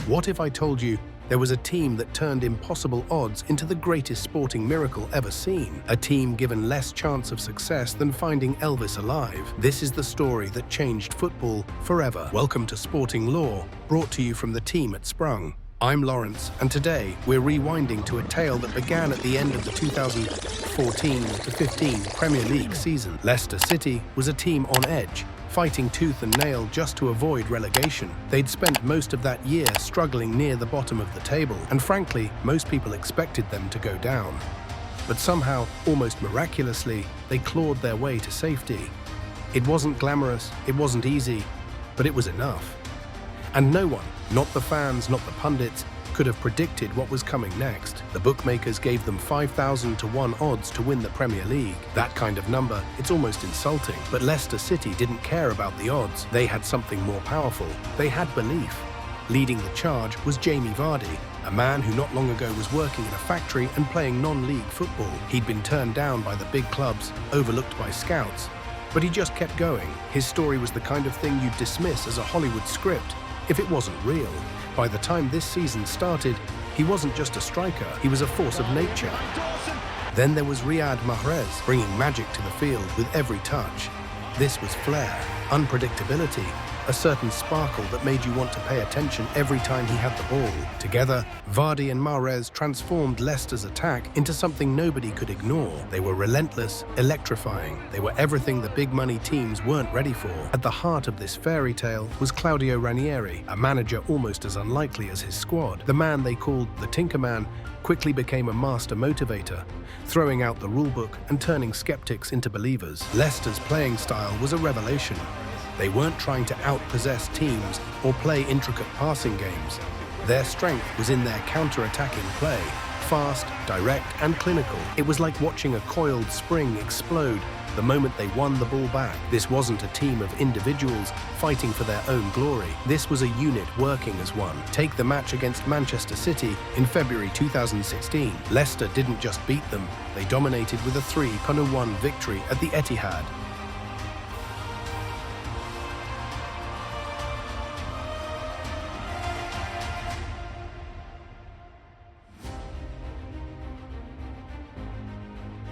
What if I told you there was a team that turned impossible odds into the greatest sporting miracle ever seen? A team given less chance of success than finding Elvis alive. This is the story that changed football forever. Welcome to Sporting Lore, brought to you from the team at Sprung. I'm Lawrence, and today we're rewinding to a tale that began at the end of the 2014-15 Premier League season. Leicester City was a team on edge, fighting tooth and nail just to avoid relegation. They'd spent most of that year struggling near the bottom of the table, and frankly, most people expected them to go down. But somehow, almost miraculously, they clawed their way to safety. It wasn't glamorous, it wasn't easy, but it was enough. And no one, not the fans, not the pundits, could have predicted what was coming next. The bookmakers gave them 5,000 to 1 odds to win the Premier League. That kind of number, it's almost insulting. But Leicester City didn't care about the odds. They had something more powerful. They had belief. Leading the charge was Jamie Vardy, a man who not long ago was working in a factory and playing non-league football. He'd been turned down by the big clubs, overlooked by scouts, but he just kept going. His story was the kind of thing you'd dismiss as a Hollywood script if it wasn't real. By the time this season started, he wasn't just a striker, he was a force of nature. Then there was Riyad Mahrez, bringing magic to the field with every touch. This was flair, unpredictability, a certain sparkle that made you want to pay attention every time he had the ball. Together, Vardy and Mahrez transformed Leicester's attack into something nobody could ignore. They were relentless, electrifying. They were everything the big money teams weren't ready for. At the heart of this fairy tale was Claudio Ranieri, a manager almost as unlikely as his squad. The man they called the Tinkerman quickly became a master motivator, throwing out the rulebook and turning skeptics into believers. Leicester's playing style was a revelation. They weren't trying to outpossess teams or play intricate passing games. Their strength was in their counter-attacking play, fast, direct, and clinical. It was like watching a coiled spring explode the moment they won the ball back. This wasn't a team of individuals fighting for their own glory. This was a unit working as one. Take the match against Manchester City in February 2016. Leicester didn't just beat them, they dominated with a 3-1 victory at the Etihad.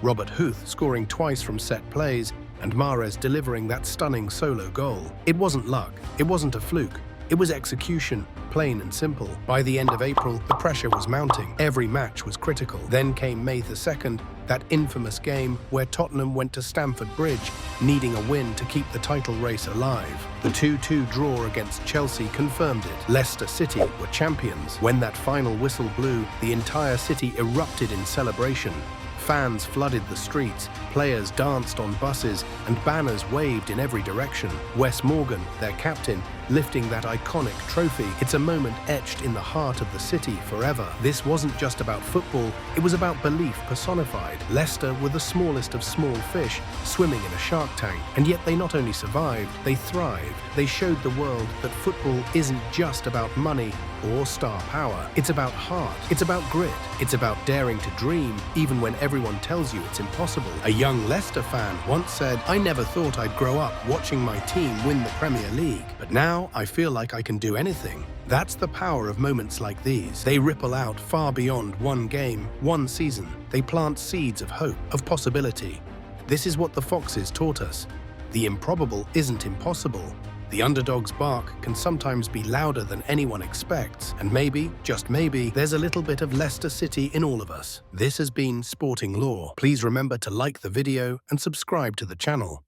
Robert Huth scoring twice from set plays, and Mahrez delivering that stunning solo goal. It wasn't luck, it wasn't a fluke, it was execution, plain and simple. By the end of April, the pressure was mounting. Every match was critical. Then came May the 2nd, that infamous game where Tottenham went to Stamford Bridge, needing a win to keep the title race alive. The 2-2 draw against Chelsea confirmed it. Leicester City were champions. When that final whistle blew, the entire city erupted in celebration. Fans flooded the streets, players danced on buses, and banners waved in every direction. Wes Morgan, their captain, lifting that iconic trophy. It's a moment etched in the heart of the city forever. This wasn't just about football, it was about belief personified. Leicester were the smallest of small fish, swimming in a shark tank. And yet they not only survived, they thrived. They showed the world that football isn't just about money or star power. It's about heart, it's about grit, it's about daring to dream, even when everyone tells you it's impossible. A young Leicester fan once said, "I never thought I'd grow up watching my team win the Premier League, but now I feel like I can do anything." That's the power of moments like these. They ripple out far beyond one game, one season. They plant seeds of hope, of possibility. This is what the Foxes taught us. The improbable isn't impossible. The underdog's bark can sometimes be louder than anyone expects, and maybe, just maybe, there's a little bit of Leicester City in all of us. This has been Sporting Lore. Please remember to like the video and subscribe to the channel.